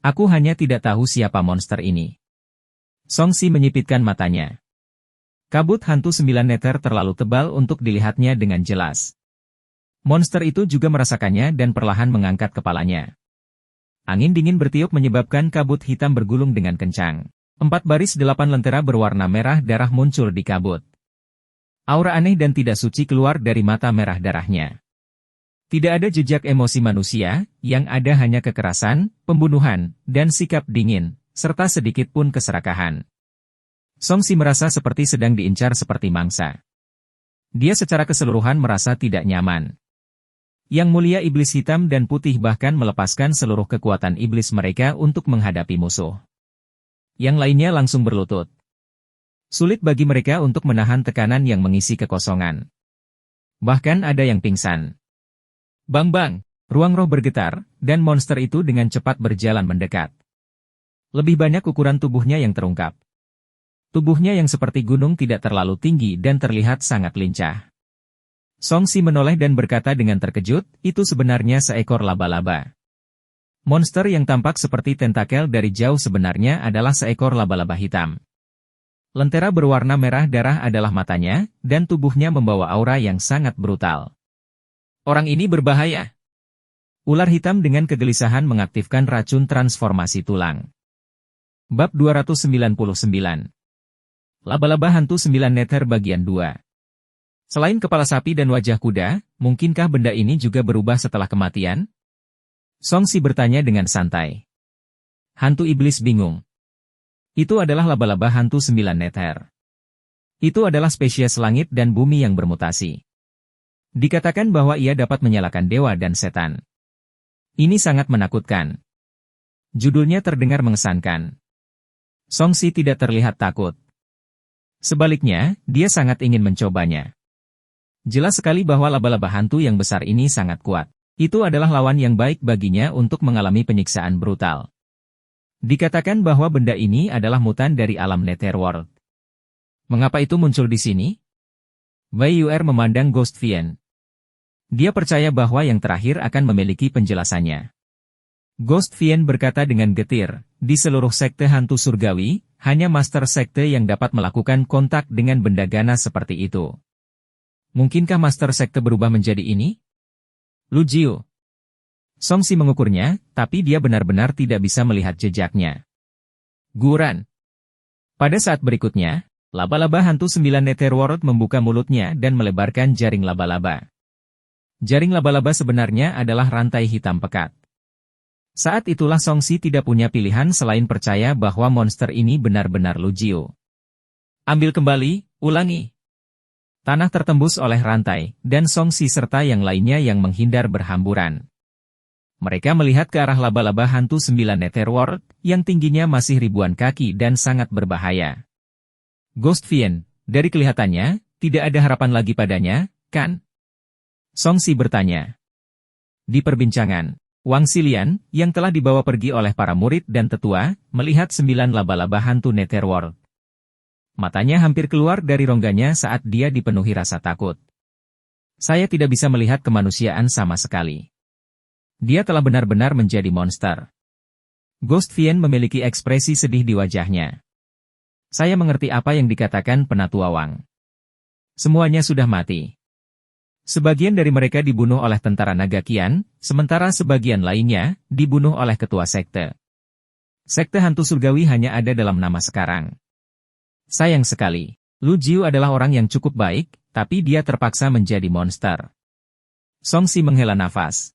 Aku hanya tidak tahu siapa monster ini. Song Si menyipitkan matanya. Kabut hantu 9 neter terlalu tebal untuk dilihatnya dengan jelas. Monster itu juga merasakannya dan perlahan mengangkat kepalanya. Angin dingin bertiup menyebabkan kabut hitam bergulung dengan kencang. 4 baris 8 lentera berwarna merah darah muncul di kabut. Aura aneh dan tidak suci keluar dari mata merah darahnya. Tidak ada jejak emosi manusia, yang ada hanya kekerasan, pembunuhan, dan sikap dingin, serta sedikit pun keserakahan. Song Si merasa seperti sedang diincar seperti mangsa. Dia secara keseluruhan merasa tidak nyaman. Yang mulia iblis hitam dan putih bahkan melepaskan seluruh kekuatan iblis mereka untuk menghadapi musuh. Yang lainnya langsung berlutut. Sulit bagi mereka untuk menahan tekanan yang mengisi kekosongan. Bahkan ada yang pingsan. Bang-bang, ruang roh bergetar, dan monster itu dengan cepat berjalan mendekat. Lebih banyak ukuran tubuhnya yang terungkap. Tubuhnya yang seperti gunung tidak terlalu tinggi dan terlihat sangat lincah. Song Si menoleh dan berkata dengan terkejut, itu sebenarnya seekor laba-laba. Monster yang tampak seperti tentakel dari jauh sebenarnya adalah seekor laba-laba hitam. Lentera berwarna merah darah adalah matanya, dan tubuhnya membawa aura yang sangat brutal. Orang ini berbahaya. Ular hitam dengan kegelisahan mengaktifkan racun transformasi tulang. Bab 299. Laba-laba hantu 9 neter bagian 2. Selain kepala sapi dan wajah kuda, mungkinkah benda ini juga berubah setelah kematian? Song Si bertanya dengan santai. Hantu iblis bingung. Itu adalah laba-laba hantu 9 neter. Itu adalah spesies langit dan bumi yang bermutasi. Dikatakan bahwa ia dapat menyalakan dewa dan setan. Ini sangat menakutkan. Judulnya terdengar mengesankan. Song Si tidak terlihat takut. Sebaliknya, dia sangat ingin mencobanya. Jelas sekali bahwa laba-laba hantu yang besar ini sangat kuat. Itu adalah lawan yang baik baginya untuk mengalami penyiksaan brutal. Dikatakan bahwa benda ini adalah mutan dari alam Netherworld. Mengapa itu muncul di sini? Bai Yuer memandang Ghost Fiend. Dia percaya bahwa yang terakhir akan memiliki penjelasannya. Ghost Fiend berkata dengan getir, di seluruh sekte hantu surgawi, hanya master sekte yang dapat melakukan kontak dengan benda ganas seperti itu. Mungkinkah master sekte berubah menjadi ini? Lu Jiu. Song Si mengukurnya, tapi dia benar-benar tidak bisa melihat jejaknya. Guran. Pada saat berikutnya, laba-laba hantu 9 Netherworld membuka mulutnya dan melebarkan jaring laba-laba. Jaring laba-laba sebenarnya adalah rantai hitam pekat. Saat itulah Songxi tidak punya pilihan selain percaya bahwa monster ini benar-benar Lu Jiu. Ambil kembali, ulangi. Tanah tertembus oleh rantai, dan Songxi serta yang lainnya yang menghindar berhamburan. Mereka melihat ke arah laba-laba hantu 9 Netherworld, yang tingginya masih ribuan kaki dan sangat berbahaya. Ghost Fiend, dari kelihatannya, tidak ada harapan lagi padanya, kan? Songxi bertanya. Di perbincangan, Wang Xilian, yang telah dibawa pergi oleh para murid dan tetua, melihat 9 laba-laba hantu Netherworld. Matanya hampir keluar dari rongganya saat dia dipenuhi rasa takut. Saya tidak bisa melihat kemanusiaan sama sekali. Dia telah benar-benar menjadi monster. Ghost Fiend memiliki ekspresi sedih di wajahnya. Saya mengerti apa yang dikatakan Penatua Wang. Semuanya sudah mati. Sebagian dari mereka dibunuh oleh tentara naga Qian, sementara sebagian lainnya dibunuh oleh ketua sekte. Sekte hantu surgawi hanya ada dalam nama sekarang. Sayang sekali, Lu Jiu adalah orang yang cukup baik, tapi dia terpaksa menjadi monster. Songxi menghela nafas.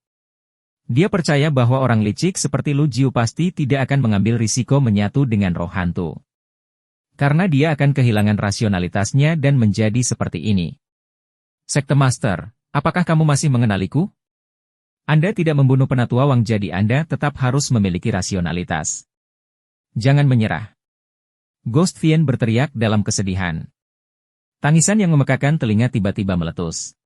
Dia percaya bahwa orang licik seperti Lu Jiu pasti tidak akan mengambil risiko menyatu dengan roh hantu. Karena dia akan kehilangan rasionalitasnya dan menjadi seperti ini. Sekte Master, apakah kamu masih mengenaliku? Anda tidak membunuh Penatua Wang, jadi Anda tetap harus memiliki rasionalitas. Jangan menyerah. Ghost Fiend berteriak dalam kesedihan. Tangisan yang memekakan telinga tiba-tiba meletus.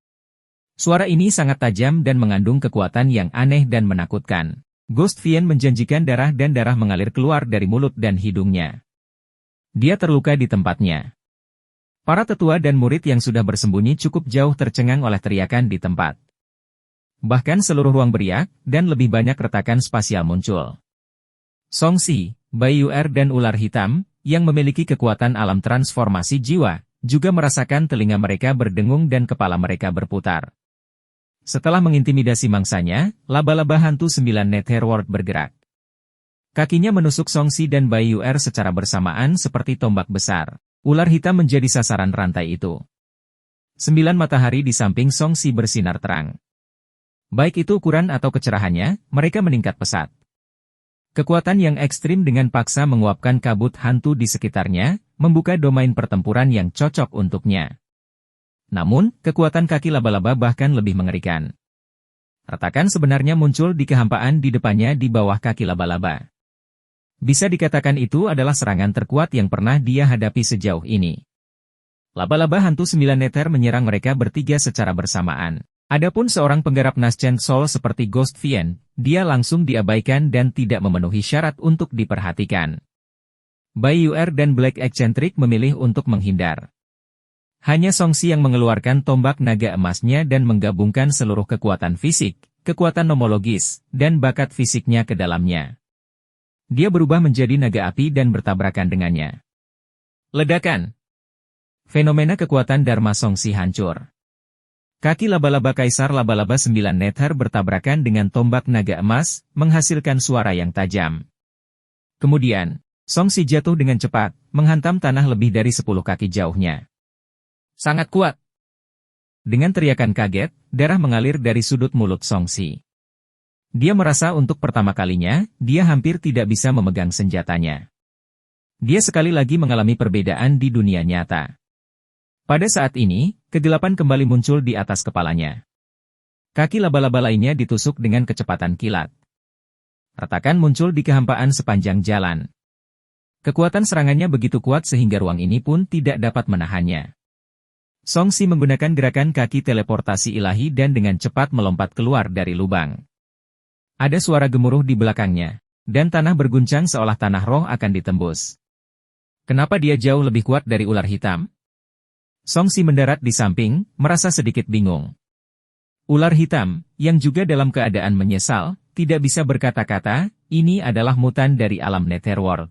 Suara ini sangat tajam dan mengandung kekuatan yang aneh dan menakutkan. Ghost Fiend menjanjikan darah dan darah mengalir keluar dari mulut dan hidungnya. Dia terluka di tempatnya. Para tetua dan murid yang sudah bersembunyi cukup jauh tercengang oleh teriakan di tempat. Bahkan seluruh ruang beriak, dan lebih banyak retakan spasial muncul. Songxi, Baiyuer dan ular hitam, yang memiliki kekuatan alam transformasi jiwa, juga merasakan telinga mereka berdengung dan kepala mereka berputar. Setelah mengintimidasi mangsanya, laba-laba hantu 9 Netherworld bergerak. Kakinya menusuk Songxi dan Baiyuer secara bersamaan seperti tombak besar. Ular hitam menjadi sasaran rantai itu. 9 matahari di samping Songxi bersinar terang. Baik itu ukuran atau kecerahannya, mereka meningkat pesat. Kekuatan yang ekstrim dengan paksa menguapkan kabut hantu di sekitarnya, membuka domain pertempuran yang cocok untuknya. Namun, kekuatan kaki laba-laba bahkan lebih mengerikan. Retakan sebenarnya muncul di kehampaan di depannya di bawah kaki laba-laba. Bisa dikatakan itu adalah serangan terkuat yang pernah dia hadapi sejauh ini. Laba-laba hantu 9 Nether menyerang mereka bertiga secara bersamaan. Adapun seorang penggarap Naschent Soul seperti Ghost Fiend, dia langsung diabaikan dan tidak memenuhi syarat untuk diperhatikan. Baiyuer dan Black Eccentric memilih untuk menghindar. Hanya Songxi yang mengeluarkan tombak naga emasnya dan menggabungkan seluruh kekuatan fisik, kekuatan nomologis, dan bakat fisiknya ke dalamnya. Dia berubah menjadi naga api dan bertabrakan dengannya. Ledakan. Fenomena kekuatan Dharma Songxi hancur. Kaki laba-laba Kaisar laba-laba 9 Nether bertabrakan dengan tombak naga emas, menghasilkan suara yang tajam. Kemudian, Songxi jatuh dengan cepat, menghantam tanah lebih dari 10 kaki jauhnya. Sangat kuat. Dengan teriakan kaget, darah mengalir dari sudut mulut Songxi. Dia merasa untuk pertama kalinya, dia hampir tidak bisa memegang senjatanya. Dia sekali lagi mengalami perbedaan di dunia nyata. Pada saat ini, kegelapan kembali muncul di atas kepalanya. Kaki laba-laba lainnya ditusuk dengan kecepatan kilat. Retakan muncul di kehampaan sepanjang jalan. Kekuatan serangannya begitu kuat sehingga ruang ini pun tidak dapat menahannya. Songxi menggunakan gerakan kaki teleportasi ilahi dan dengan cepat melompat keluar dari lubang. Ada suara gemuruh di belakangnya, dan tanah berguncang seolah tanah roh akan ditembus. Kenapa dia jauh lebih kuat dari ular hitam? Songxi mendarat di samping, merasa sedikit bingung. Ular hitam, yang juga dalam keadaan menyesal, tidak bisa berkata-kata, ini adalah mutan dari alam Netherworld.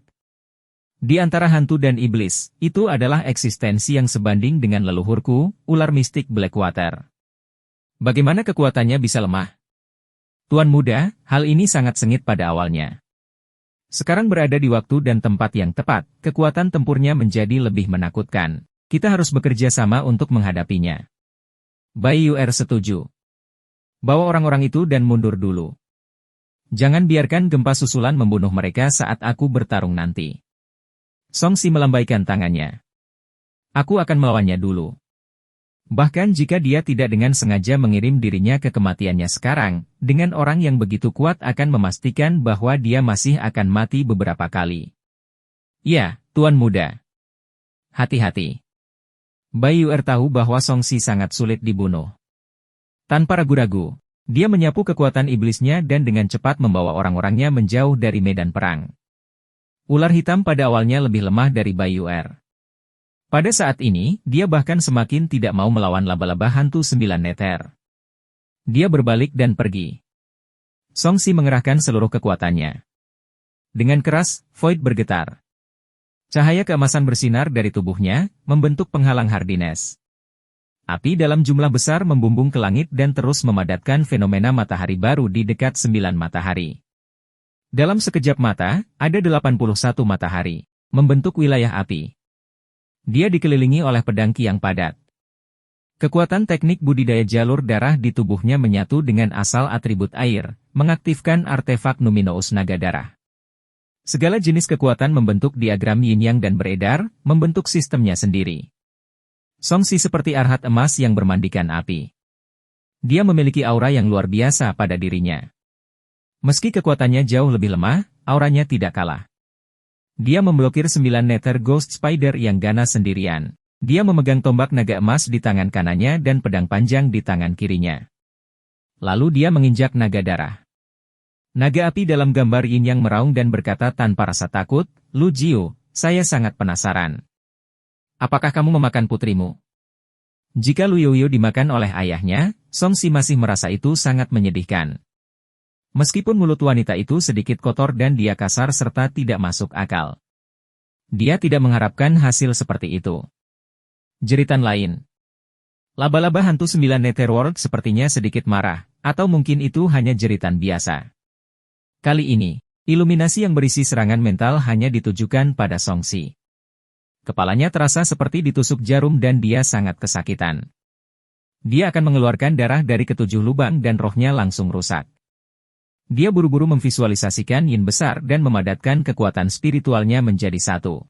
Di antara hantu dan iblis, itu adalah eksistensi yang sebanding dengan leluhurku, ular mistik Blackwater. Bagaimana kekuatannya bisa lemah? Tuan muda, hal ini sangat sengit pada awalnya. Sekarang berada di waktu dan tempat yang tepat, kekuatan tempurnya menjadi lebih menakutkan. Kita harus bekerja sama untuk menghadapinya. Baiyuer setuju. Bawa orang-orang itu dan mundur dulu. Jangan biarkan gempa susulan membunuh mereka saat aku bertarung nanti. Song Si melambaikan tangannya. Aku akan melawannya dulu. Bahkan jika dia tidak dengan sengaja mengirim dirinya ke kematiannya sekarang, dengan orang yang begitu kuat akan memastikan bahwa dia masih akan mati beberapa kali. Ya, Tuan Muda. Hati-hati. Bai Yu'er tahu bahwa Song Si sangat sulit dibunuh. Tanpa ragu-ragu, dia menyapu kekuatan iblisnya dan dengan cepat membawa orang-orangnya menjauh dari medan perang. Ular hitam pada awalnya lebih lemah dari Bai Yu'er. Pada saat ini, dia bahkan semakin tidak mau melawan laba-laba hantu 9 meter. Dia berbalik dan pergi. Song Si mengerahkan seluruh kekuatannya. Dengan keras, Void bergetar. Cahaya keemasan bersinar dari tubuhnya, membentuk penghalang hardiness. Api dalam jumlah besar membumbung ke langit dan terus memadatkan fenomena matahari baru di dekat 9 matahari. Dalam sekejap mata, ada 81 matahari, membentuk wilayah api. Dia dikelilingi oleh pedang Qi yang padat. Kekuatan teknik budidaya jalur darah di tubuhnya menyatu dengan asal atribut air, mengaktifkan artefak Numinous naga darah. Segala jenis kekuatan membentuk diagram yin-yang dan beredar, membentuk sistemnya sendiri. Song Si seperti arhat emas yang bermandikan api. Dia memiliki aura yang luar biasa pada dirinya. Meski kekuatannya jauh lebih lemah, auranya tidak kalah. Dia memblokir 9 meter Ghost Spider yang ganas sendirian. Dia memegang tombak naga emas di tangan kanannya dan pedang panjang di tangan kirinya. Lalu dia menginjak naga darah. Naga api dalam gambar yin yang meraung dan berkata tanpa rasa takut, Lu Jiu, saya sangat penasaran. Apakah kamu memakan putrimu? Jika Lu Yoyo dimakan oleh ayahnya, Song Si masih merasa itu sangat menyedihkan. Meskipun mulut wanita itu sedikit kotor dan dia kasar serta tidak masuk akal. Dia tidak mengharapkan hasil seperti itu. Jeritan lain. Laba-laba hantu 9 Netherworld sepertinya sedikit marah, atau mungkin itu hanya jeritan biasa. Kali ini, iluminasi yang berisi serangan mental hanya ditujukan pada Song Si. Kepalanya terasa seperti ditusuk jarum dan dia sangat kesakitan. Dia akan mengeluarkan darah dari ketujuh lubang dan rohnya langsung rusak. Dia buru-buru memvisualisasikan yin besar dan memadatkan kekuatan spiritualnya menjadi satu.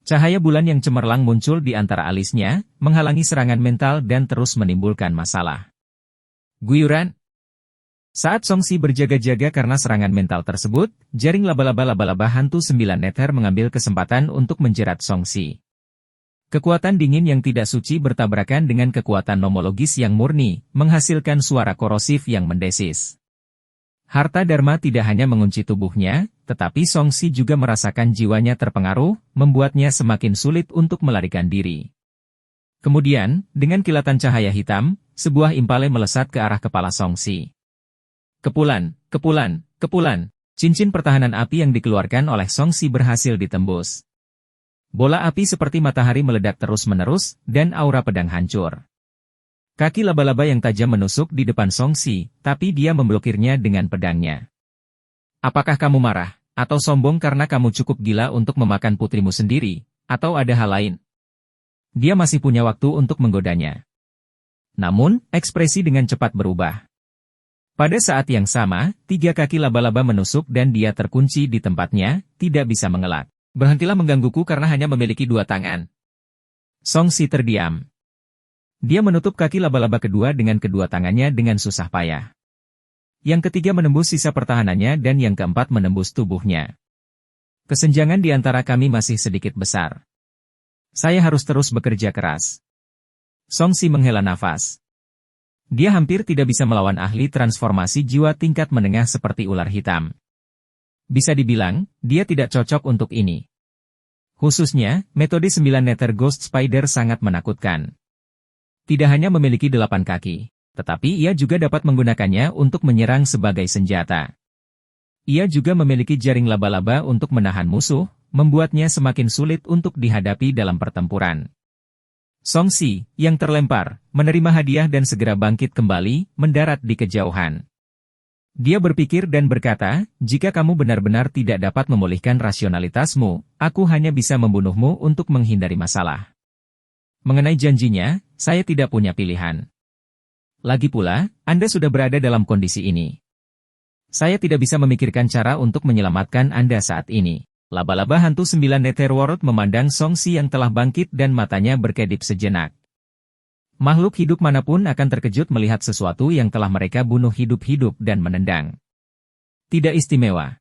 Cahaya bulan yang cemerlang muncul di antara alisnya, menghalangi serangan mental dan terus menimbulkan masalah. Guyuran. Saat Song Si berjaga-jaga karena serangan mental tersebut, jaring laba-laba hantu 9 meter mengambil kesempatan untuk menjerat Song Si. Kekuatan dingin yang tidak suci bertabrakan dengan kekuatan nomologis yang murni, menghasilkan suara korosif yang mendesis. Harta Dharma tidak hanya mengunci tubuhnya, tetapi Song Si juga merasakan jiwanya terpengaruh, membuatnya semakin sulit untuk melarikan diri. Kemudian, dengan kilatan cahaya hitam, sebuah impale melesat ke arah kepala Song Si. Kepulan, kepulan, kepulan. Cincin pertahanan api yang dikeluarkan oleh Song Si berhasil ditembus. Bola api seperti matahari meledak terus-menerus, dan aura pedang hancur. Kaki laba-laba yang tajam menusuk di depan Song Si, tapi dia memblokirnya dengan pedangnya. Apakah kamu marah, atau sombong karena kamu cukup gila untuk memakan putrimu sendiri, atau ada hal lain? Dia masih punya waktu untuk menggodanya. Namun, ekspresi dengan cepat berubah. Pada saat yang sama, 3 kaki laba-laba menusuk dan dia terkunci di tempatnya, tidak bisa mengelak. Berhentilah menggangguku karena hanya memiliki 2 tangan. Song Si terdiam. Dia menutup kaki laba-laba kedua dengan kedua tangannya dengan susah payah. Yang ketiga menembus sisa pertahanannya dan yang keempat menembus tubuhnya. Kesenjangan di antara kami masih sedikit besar. Saya harus terus bekerja keras. Song Si menghela nafas. Dia hampir tidak bisa melawan ahli transformasi jiwa tingkat menengah seperti ular hitam. Bisa dibilang, dia tidak cocok untuk ini. Khususnya, metode 9 Nether Ghost Spider sangat menakutkan. Tidak hanya memiliki 8 kaki, tetapi ia juga dapat menggunakannya untuk menyerang sebagai senjata. Ia juga memiliki jaring laba-laba untuk menahan musuh, membuatnya semakin sulit untuk dihadapi dalam pertempuran. Song Si, yang terlempar, menerima hadiah dan segera bangkit kembali, mendarat di kejauhan. Dia berpikir dan berkata, jika kamu benar-benar tidak dapat memulihkan rasionalitasmu, aku hanya bisa membunuhmu untuk menghindari masalah. Mengenai janjinya, saya tidak punya pilihan. Lagi pula, Anda sudah berada dalam kondisi ini. Saya tidak bisa memikirkan cara untuk menyelamatkan Anda saat ini. Laba-laba hantu 9 Netherworld memandang Songsi yang telah bangkit dan matanya berkedip sejenak. Makhluk hidup manapun akan terkejut melihat sesuatu yang telah mereka bunuh hidup-hidup dan menendang. Tidak istimewa.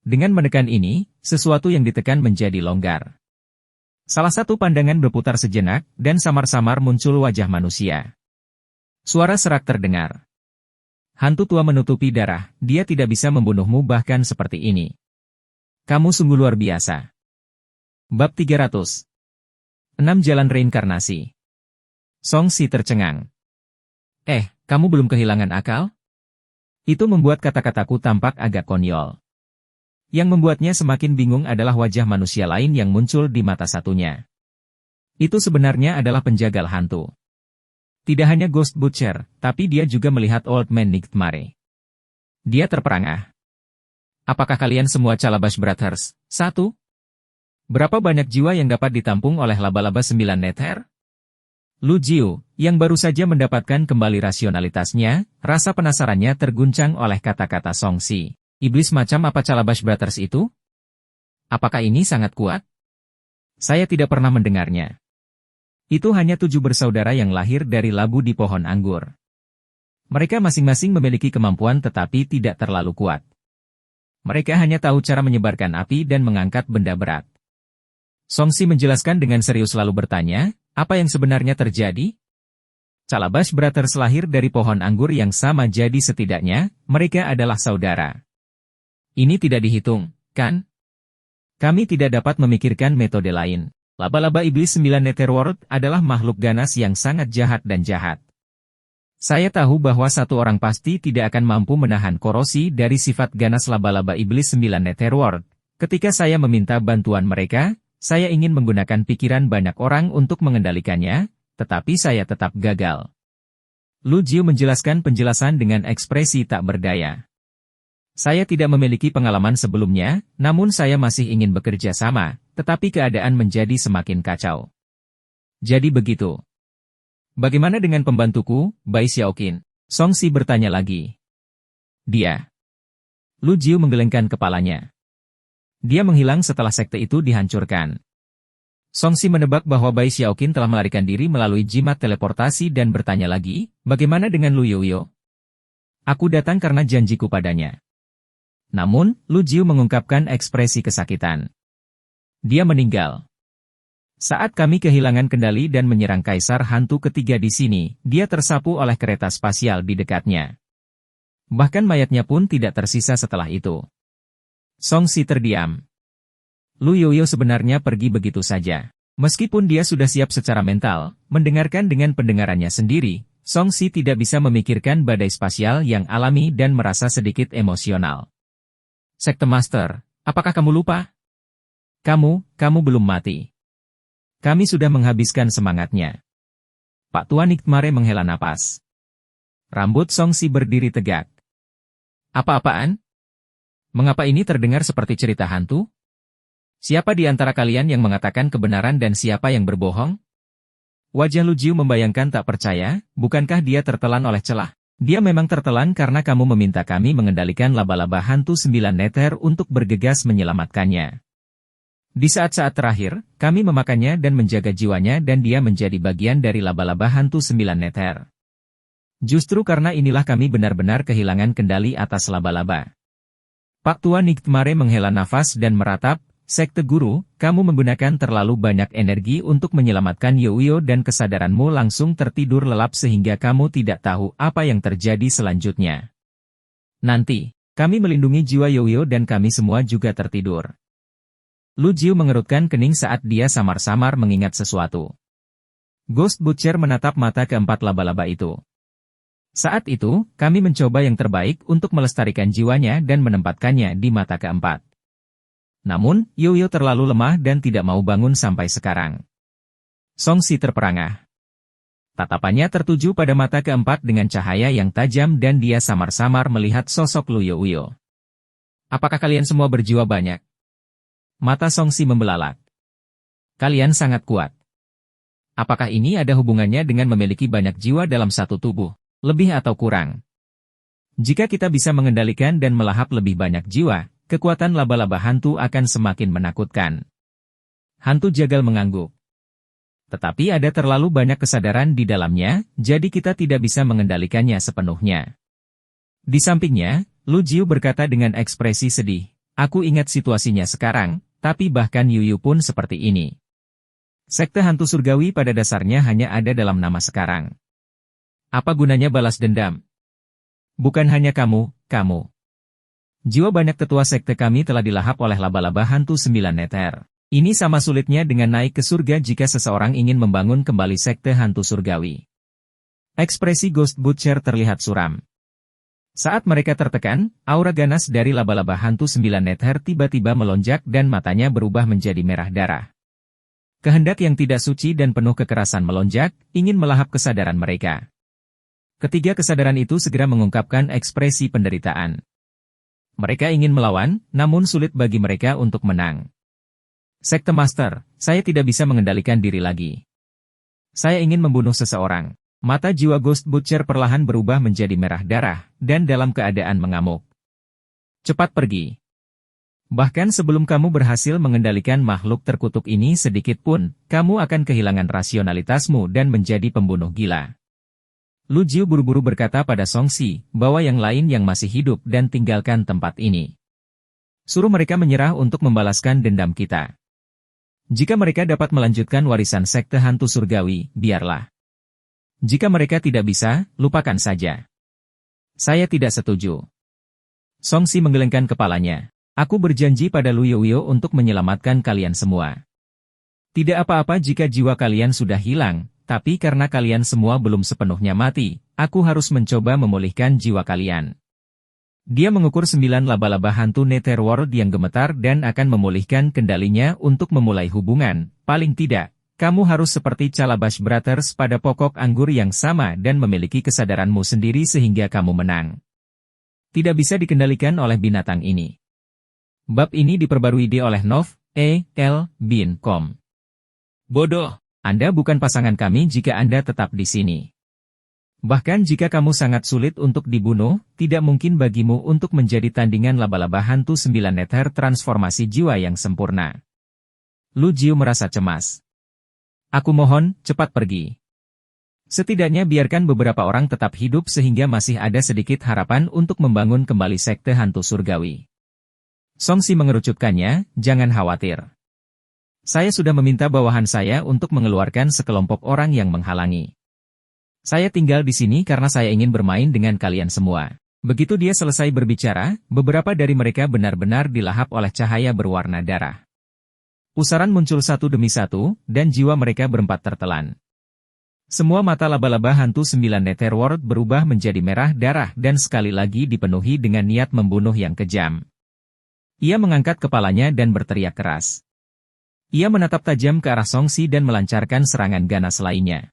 Dengan menekan ini, sesuatu yang ditekan menjadi longgar. Salah satu pandangan berputar sejenak, dan samar-samar muncul wajah manusia. Suara serak terdengar. Hantu tua menutupi darah, dia tidak bisa membunuhmu bahkan seperti ini. Kamu sungguh luar biasa. Bab 300. 6 Jalan Reinkarnasi. Songsi tercengang. Kamu belum kehilangan akal? Itu membuat kata-kataku tampak agak konyol. Yang membuatnya semakin bingung adalah wajah manusia lain yang muncul di mata satunya. Itu sebenarnya adalah penjagal hantu. Tidak hanya Ghost Butcher, tapi dia juga melihat Old Man Nightmare. Dia terperangah. Apakah kalian semua Calabash Brothers? 1. Berapa banyak jiwa yang dapat ditampung oleh laba-laba 9 Nether? Lu Jiu, yang baru saja mendapatkan kembali rasionalitasnya, rasa penasarannya terguncang oleh kata-kata Songsi. Iblis macam apa Calabash Brothers itu? Apakah ini sangat kuat? Saya tidak pernah mendengarnya. Itu hanya 7 bersaudara yang lahir dari labu di pohon anggur. Mereka masing-masing memiliki kemampuan tetapi tidak terlalu kuat. Mereka hanya tahu cara menyebarkan api dan mengangkat benda berat. Songsi menjelaskan dengan serius lalu bertanya, apa yang sebenarnya terjadi? Calabash Brothers lahir dari pohon anggur yang sama jadi setidaknya, mereka adalah saudara. Ini tidak dihitung, kan? Kami tidak dapat memikirkan metode lain. Laba-laba iblis 9 Netherworld adalah makhluk ganas yang sangat jahat dan jahat. Saya tahu bahwa satu orang pasti tidak akan mampu menahan korosi dari sifat ganas laba-laba iblis 9 Netherworld. Ketika saya meminta bantuan mereka, saya ingin menggunakan pikiran banyak orang untuk mengendalikannya, tetapi saya tetap gagal. Lu Jiu menjelaskan penjelasan dengan ekspresi tak berdaya. Saya tidak memiliki pengalaman sebelumnya, namun saya masih ingin bekerja sama, tetapi keadaan menjadi semakin kacau. Jadi begitu. Bagaimana dengan pembantuku, Bai Xiaoqin? Songsi bertanya lagi. Dia. Lu Jiu menggelengkan kepalanya. Dia menghilang setelah sekte itu dihancurkan. Songsi menebak bahwa Bai Xiaoqin telah melarikan diri melalui jimat teleportasi dan bertanya lagi, bagaimana dengan Lu Yoyo? Aku datang karena janjiku padanya. Namun, Lu Jiu mengungkapkan ekspresi kesakitan. Dia meninggal. Saat kami kehilangan kendali dan menyerang kaisar hantu ketiga di sini, dia tersapu oleh kereta spasial di dekatnya. Bahkan mayatnya pun tidak tersisa setelah itu. Songsi terdiam. Lu Yoyo sebenarnya pergi begitu saja. Meskipun dia sudah siap secara mental, mendengarkan dengan pendengarannya sendiri, Songsi tidak bisa memikirkan badai spasial yang alami dan merasa sedikit emosional. Sekte Master, apakah kamu lupa? Kamu belum mati. Kami sudah menghabiskan semangatnya. Pak Tua Nightmare menghela napas. Rambut Songsi berdiri tegak. Apa-apaan? Mengapa ini terdengar seperti cerita hantu? Siapa di antara kalian yang mengatakan kebenaran dan siapa yang berbohong? Wajah Lu Jiu membayangkan tak percaya, bukankah dia tertelan oleh celah? Dia memang tertelan karena kamu meminta kami mengendalikan laba-laba hantu 9 Nether untuk bergegas menyelamatkannya. Di saat-saat terakhir, kami memakannya dan menjaga jiwanya dan dia menjadi bagian dari laba-laba hantu 9 Nether. Justru karena inilah kami benar-benar kehilangan kendali atas laba-laba. Pak Tua Nightmare menghela nafas dan meratap, Sekte Guru, kamu menggunakan terlalu banyak energi untuk menyelamatkan Yoyo dan kesadaranmu langsung tertidur lelap sehingga kamu tidak tahu apa yang terjadi selanjutnya. Nanti, kami melindungi jiwa Yoyo dan kami semua juga tertidur. Lu Jiu mengerutkan kening saat dia samar-samar mengingat sesuatu. Ghost Butcher menatap mata keempat laba-laba itu. Saat itu, kami mencoba yang terbaik untuk melestarikan jiwanya dan menempatkannya di mata keempat. Namun, Yoyo terlalu lemah dan tidak mau bangun sampai sekarang. Songsi terperangah. Tatapannya tertuju pada mata keempat dengan cahaya yang tajam dan dia samar-samar melihat sosok Lu Yoyo. Apakah kalian semua berjiwa banyak? Mata Songsi membelalak. Kalian sangat kuat. Apakah ini ada hubungannya dengan memiliki banyak jiwa dalam satu tubuh, lebih atau kurang? Jika kita bisa mengendalikan dan melahap lebih banyak jiwa, kekuatan laba-laba hantu akan semakin menakutkan. Hantu jagal mengangguk. Tetapi ada terlalu banyak kesadaran di dalamnya, jadi kita tidak bisa mengendalikannya sepenuhnya. Di sampingnya, Lu Jiu berkata dengan ekspresi sedih, "Aku ingat situasinya sekarang, tapi bahkan Yuyu pun seperti ini." Sekte hantu surgawi pada dasarnya hanya ada dalam nama sekarang. Apa gunanya balas dendam? Bukan hanya kamu. Jiwa banyak tetua sekte kami telah dilahap oleh laba-laba hantu 9 neter. Ini sama sulitnya dengan naik ke surga jika seseorang ingin membangun kembali sekte hantu surgawi. Ekspresi Ghost Butcher terlihat suram. Saat mereka tertekan, aura ganas dari laba-laba hantu 9 neter tiba-tiba melonjak dan matanya berubah menjadi merah darah. Kehendak yang tidak suci dan penuh kekerasan melonjak, ingin melahap kesadaran mereka. Ketiga kesadaran itu segera mengungkapkan ekspresi penderitaan. Mereka ingin melawan, namun sulit bagi mereka untuk menang. Sekte Master, saya tidak bisa mengendalikan diri lagi. Saya ingin membunuh seseorang. Mata jiwa Ghost Butcher perlahan berubah menjadi merah darah, dan dalam keadaan mengamuk. Cepat pergi. Bahkan sebelum kamu berhasil mengendalikan makhluk terkutuk ini sedikit pun, kamu akan kehilangan rasionalitasmu dan menjadi pembunuh gila. Lu Jiu buru-buru berkata pada Song Si, bahwa yang lain yang masih hidup dan tinggalkan tempat ini. Suruh mereka menyerah untuk membalaskan dendam kita. Jika mereka dapat melanjutkan warisan sekte hantu surgawi, biarlah. Jika mereka tidak bisa, lupakan saja. Saya tidak setuju. Song Si menggelengkan kepalanya. Aku berjanji pada Lu Yoyo untuk menyelamatkan kalian semua. Tidak apa-apa jika jiwa kalian sudah hilang, tapi karena kalian semua belum sepenuhnya mati, aku harus mencoba memulihkan jiwa kalian. Dia mengukur 9 laba-laba hantu Netherworld yang gemetar dan akan memulihkan kendalinya untuk memulai hubungan. Paling tidak, kamu harus seperti Calabash Brothers pada pokok anggur yang sama dan memiliki kesadaranmu sendiri sehingga kamu menang. Tidak bisa dikendalikan oleh binatang ini. Bab ini diperbarui oleh Nov.com. Bodoh. Anda bukan pasangan kami jika Anda tetap di sini. Bahkan jika kamu sangat sulit untuk dibunuh, tidak mungkin bagimu untuk menjadi tandingan laba-laba hantu 9 neter transformasi jiwa yang sempurna. Lu Jiu merasa cemas. Aku mohon, cepat pergi. Setidaknya biarkan beberapa orang tetap hidup sehingga masih ada sedikit harapan untuk membangun kembali sekte hantu surgawi. Song Si mengerucutkannya, jangan khawatir. Saya sudah meminta bawahan saya untuk mengeluarkan sekelompok orang yang menghalangi. Saya tinggal di sini karena saya ingin bermain dengan kalian semua. Begitu dia selesai berbicara, beberapa dari mereka benar-benar dilahap oleh cahaya berwarna darah. Pusaran muncul satu demi satu, dan jiwa mereka berempat tertelan. Semua mata laba-laba hantu 9 Netherworld berubah menjadi merah darah dan sekali lagi dipenuhi dengan niat membunuh yang kejam. Ia mengangkat kepalanya dan berteriak keras. Ia menatap tajam ke arah Song Si dan melancarkan serangan ganas lainnya.